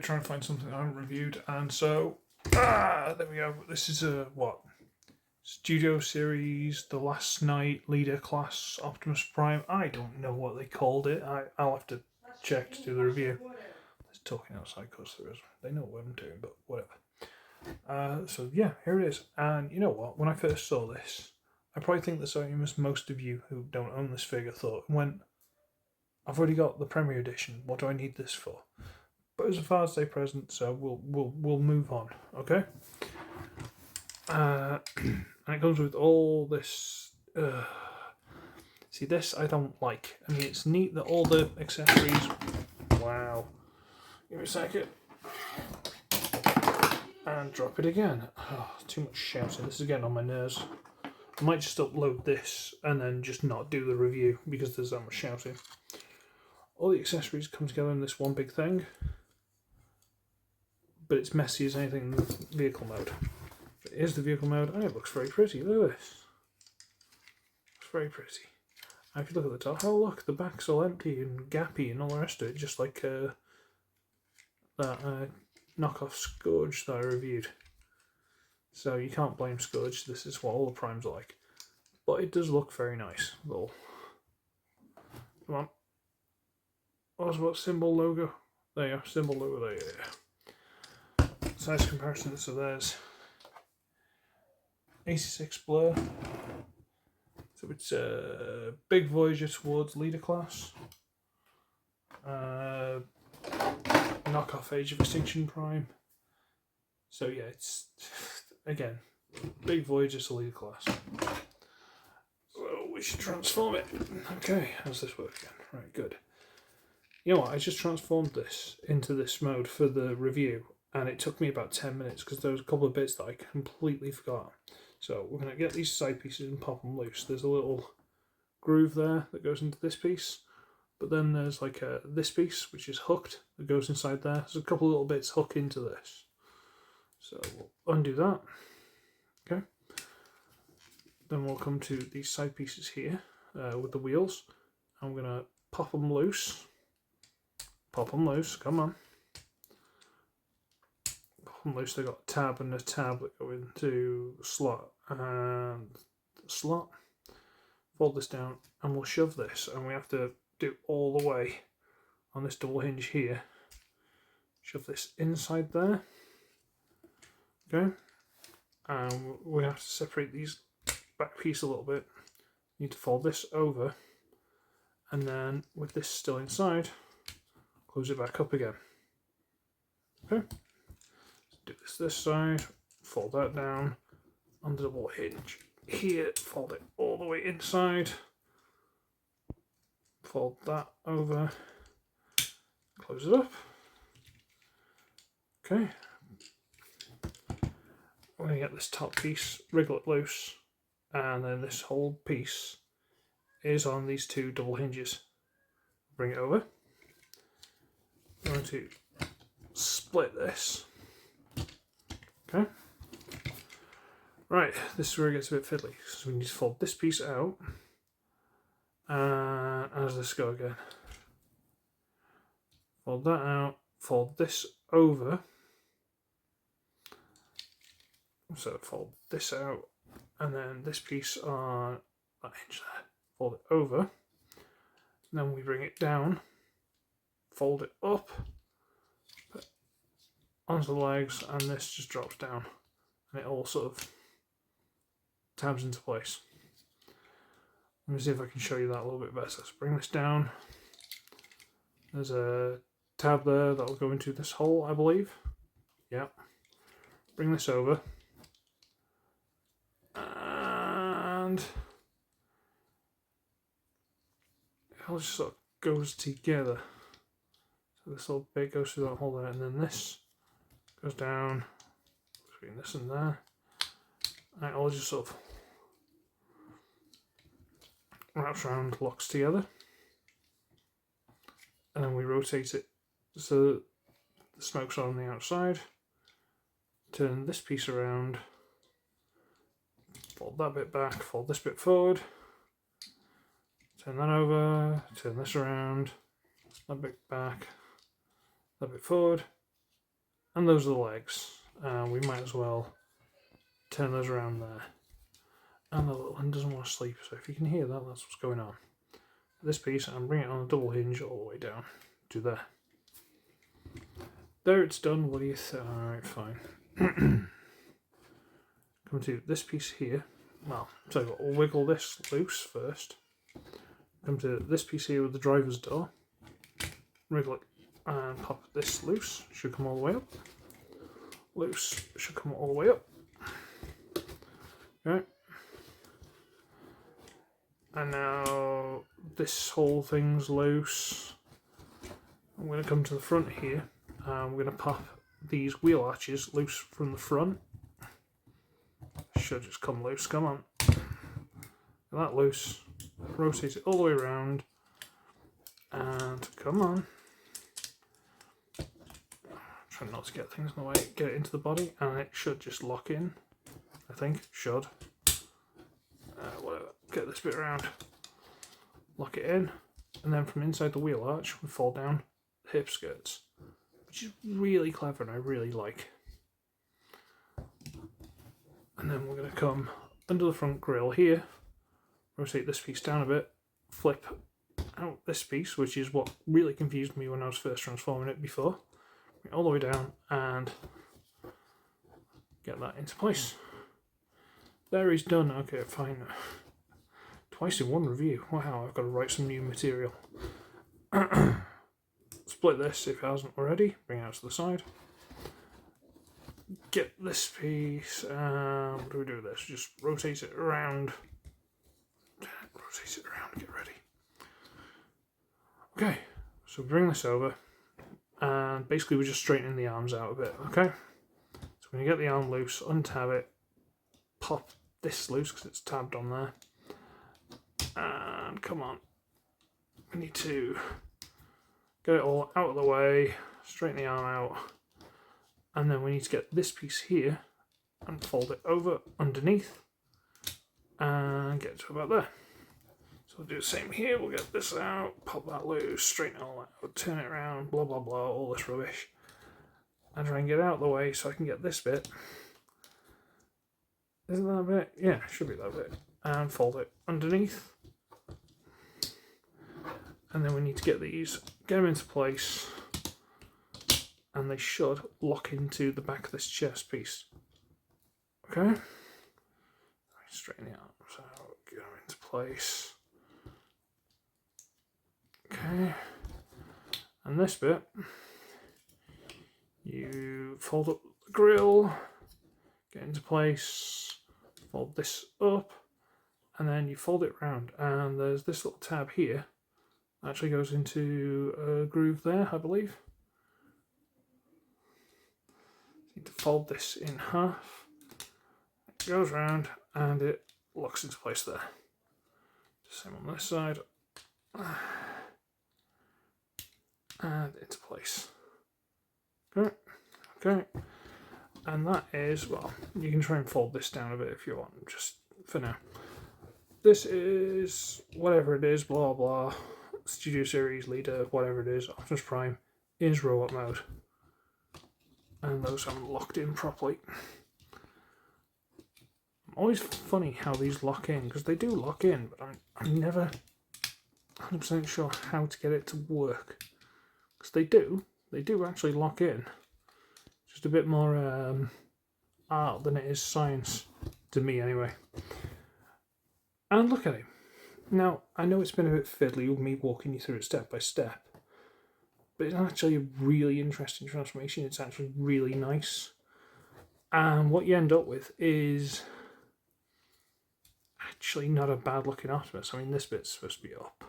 trying to find something I haven't reviewed, and so there we go. This is a Studio Series, The Last Night Leader Class Optimus Prime. I don't know what they called it. I'll have to check to do the review. There's talking outside because there is. They know what I'm doing, but whatever. So yeah, here it is. And you know what? When I first saw this, I probably think the same as most of you who don't own this figure thought. I've already got the Premier Edition. What do I need this for? But it was a Father's Day present, so we'll move on. Okay. And it comes with all this. See, this I don't like. I mean, it's neat that all the accessories. Wow. Give me a second. And drop it again. Oh, too much shouting. This is getting on my nerves. I might just upload this and then just not do the review because there's that much shouting. All the accessories come together in this one big thing, but it's messy as anything in the vehicle mode. Here's the vehicle mode, and it looks very pretty. Look at this. It's very pretty. And if you look at the top, oh look, the back's all empty and gappy and all the rest of it, just like that knockoff Scourge that I reviewed. So you can't blame Scourge, this is what all the Primes are like. But it does look very nice. Little. Come on. What symbol logo? There you go, symbol logo there. Yeah. Size comparison, so there's 86 Blur. So it's a big Voyager towards leader class. Knockoff Age of Extinction Prime. So yeah, it's again big Voyager to leader class. Well, we should transform it. Okay, how's this work again? Right, good. You know what, I just transformed this into this mode for the review, and it took me about 10 minutes because there was a couple of bits that I completely forgot. So we're going to get these side pieces and pop them loose. There's a little groove there that goes into this piece, but then there's like this piece which is hooked that goes inside there. There's a couple of little bits hook into this. So we'll undo that. Okay. Then we'll come to these side pieces here with the wheels, and we're going to pop them loose. Pop them loose, come on. Pop them loose, they've got a tab and a tab that go into the slot and the slot. Fold this down and we'll shove this, and we have to do all the way on this double hinge here. Shove this inside there. Okay. And we have to separate these back piece a little bit. Need to fold this over, and then with this still inside, close it back up again. Okay. Do this side, fold that down on the double hinge here, fold it all the way inside, fold that over, close it up. Okay. We're going to get this top piece, wriggle it loose, and then this whole piece is on these two double hinges. Bring it over. I'm going to split this. Okay. Right, this is where it gets a bit fiddly. So we need to fold this piece out. And how does this go again? Fold that out, fold this over. So fold this out, and then this piece on that hinge there. Fold it over. And then we bring it down. Fold it up, put onto the legs, and this just drops down, and it all sort of tabs into place. Let me see if I can show you that a little bit better. So bring this down. There's a tab there that will go into this hole, I believe. Yeah. Bring this over, and it all just sort of goes together. So this little bit goes through that hole there, and then this goes down between this and there, and it all just sort of wraps around, locks together, and then we rotate it so that the smokes are on the outside. Turn this piece around, fold that bit back, fold this bit forward, turn that over, turn this around, that bit back, that bit forward, And those are the legs. We might as well turn those around there. And the little one doesn't want to sleep, so if you can hear that, that's what's going on. This piece, and bring it on a double hinge all the way down to there. There, it's done. What do you think? Alright, fine. Come to this piece here. Well, so we'll wiggle this loose first. Come to this piece here with the driver's door. Wriggle it and pop this loose. Should come all the way up. Loose. Should come all the way up. Okay. And now this whole thing's loose. I'm going to come to the front here. I'm going to pop these wheel arches loose from the front. Should just come loose. Come on. Get that loose. Rotate it all the way around. And come on. Try not to get things in the way. Get it into the body, and it should just lock in. I think. Should. Whatever. Get this bit around. Lock it in. And then from inside the wheel arch, we fall down the hip skirts. Which is really clever and I really like. And then we're going to come under the front grille here. Rotate this piece down a bit. Flip out this piece, which is what really confused me when I was first transforming it before. All the way down and get that into place. There, he's done. Okay, fine. Twice in one review. Wow, I've got to write some new material. Split this if it hasn't already. Bring it out to the side. Get this piece. What do we do with this? Just rotate it around. Rotate it around. Get ready. Okay, so bring this over. And basically we're just straightening the arms out a bit, okay? So when you get the arm loose, untab it, pop this loose because it's tabbed on there. And come on. We need to get it all out of the way, straighten the arm out. And then we need to get this piece here and fold it over underneath and get to about there. So we'll do the same here. We'll get this out, pop that loose, straighten it all out, turn it around, blah, blah, blah, all this rubbish. And try and get it out of the way so I can get this bit. Isn't that a bit? Yeah, should be that bit. And fold it underneath. And then we need to get these, get them into place. And they should lock into the back of this chest piece. Okay? Straighten the arms out, get them into place. Okay, and this bit, you fold up the grill, get into place, fold this up, and then you fold it round. And there's this little tab here, actually goes into a groove there, I believe. You need to fold this in half, it goes round, and it locks into place there. Same on this side. And into place. Okay, okay. And that is, well, you can try and fold this down a bit if you want, just for now. This is whatever it is, blah blah. Studio Series Leader, whatever it is, Optimus Prime is robot mode. And those haven't locked in properly. Always funny how these lock in, because they do lock in, but I'm never 100% sure how to get it to work. Because they do actually lock in. Just a bit more art than it is science, to me anyway. And look at him. Now, I know it's been a bit fiddly with me walking you through it step by step, but it's actually a really interesting transformation. It's actually really nice. And what you end up with is actually not a bad looking Optimus. I mean, this bit's supposed to be up.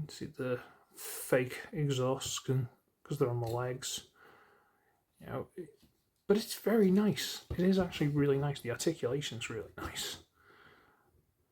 See the fake exhausts because they're on the legs. You know, but it's very nice. It is actually really nice. The articulation's really nice.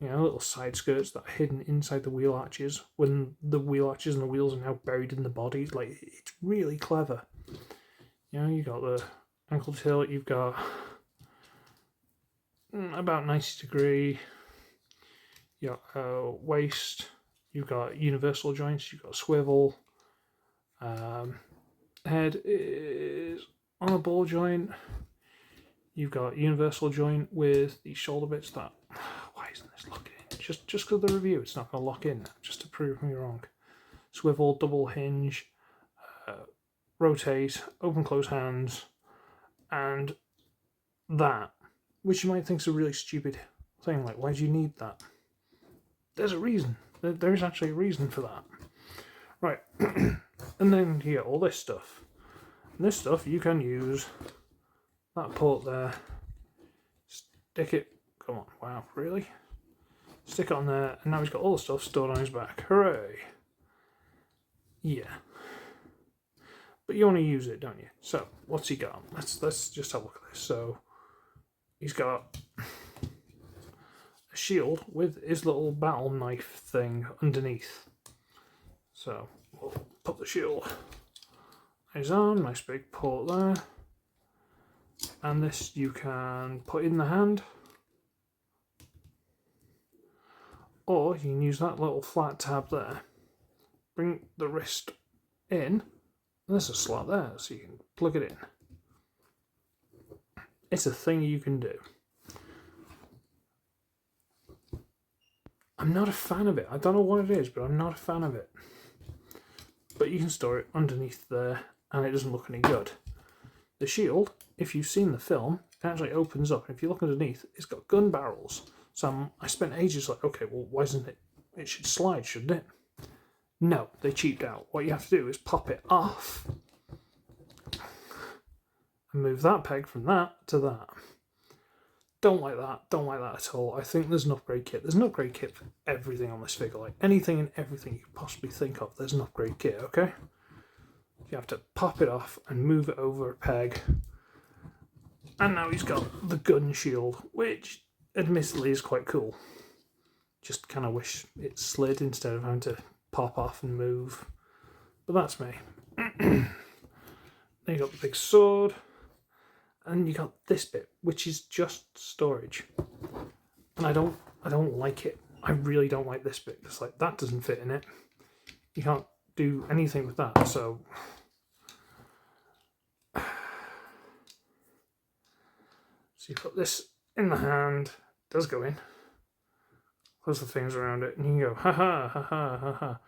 You know, little side skirts that are hidden inside the wheel arches when the wheel arches and the wheels are now buried in the body. Like, it's really clever. You know, you got the ankle tilt, you've got about 90 degree, you got waist, you've got universal joints, you've got swivel. Head is on a ball joint, you've got universal joint with the shoulder bits that... Why isn't this locking in? Just because of the review, it's not going to lock in, just to prove me wrong. Swivel, double hinge, rotate, open close hands, and that, which you might think is a really stupid thing, like why do you need that? There's a reason. There is actually a reason for that. Right, and then you get all this stuff. And this stuff you can use that port there, stick it, come on, wow, really? Stick it on there, and now he's got all the stuff stored on his back. Hooray! Yeah. But you want to use it, don't you? So, what's he got? Let's just have a look at this. So, he's got a shield with his little battle knife thing underneath. So, we'll put the shield on his arm, nice big port there. And this you can put in the hand. Or you can use that little flat tab there. Bring the wrist in. And there's a slot there, so you can plug it in. It's a thing you can do. I'm not a fan of it. I don't know what it is, but I'm not a fan of it. But you can store it underneath there, and it doesn't look any good. The shield, if you've seen the film, it actually opens up. And if you look underneath, it's got gun barrels. So I spent ages like, okay, well, why isn't it? It should slide, shouldn't it? No, they cheaped out. What you have to do is pop it off and move that peg from that to that. Don't like that. Don't like that at all. I think there's an upgrade kit. There's an upgrade kit for everything on this figure. Like anything and everything you could possibly think of, there's an upgrade kit, okay? You have to pop it off and move it over a peg. And now he's got the gun shield, which admittedly is quite cool. Just kind of wish it slid instead of having to pop off and move. But that's me. Then you got the big sword. And you got this bit, which is just storage. And I don't like it. I really don't like this bit. It's like that doesn't fit in it. You can't do anything with that, so you put this in the hand, it does go in. Close the things around it, and you can go ha ha ha ha ha ha.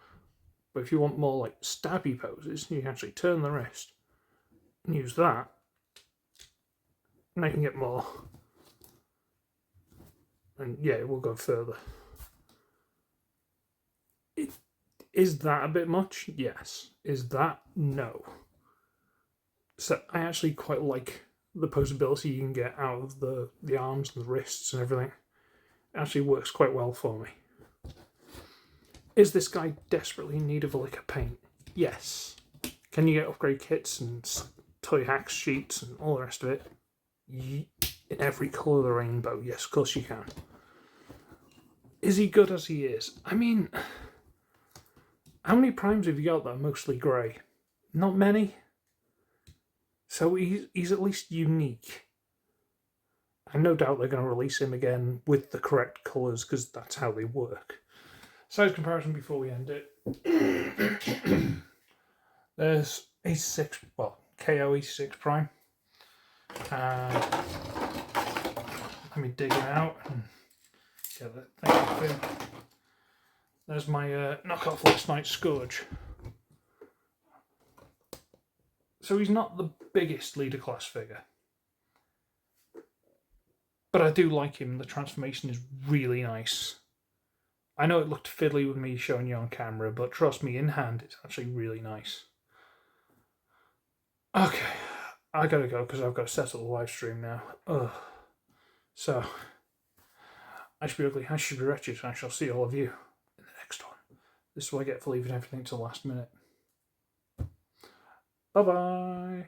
But if you want more like stabby poses, you can actually turn the wrist and use that, and I can get more. And yeah, it will go further. Is that a bit much? Yes. Is that? No. So I actually quite like the posability you can get out of the arms and the wrists and everything. It actually works quite well for me. Is this guy desperately in need of a lick of paint? Yes. Can you get upgrade kits and toy hacks sheets and all the rest of it? In every colour of the rainbow? Yes, of course you can. Is he good as he is? I mean, how many primes have you got that are mostly grey? Not many. So he's at least unique. And no doubt they're going to release him again with the correct colours because that's how they work. Size comparison before we end it. There's A6, well, KO E6 Prime. Let me dig it out and get that thing open. There's my knockoff Last Night Scourge. So he's not the biggest leader class figure. But I do like him. The transformation is really nice. I know it looked fiddly with me showing you on camera, but trust me, in hand, it's actually really nice. Okay, I gotta go because I've got to set up the live stream now. Ugh. So, I should be ugly, I should be wretched, and I shall see all of you in the next one. This is what I get for leaving everything till the last minute. Bye-bye.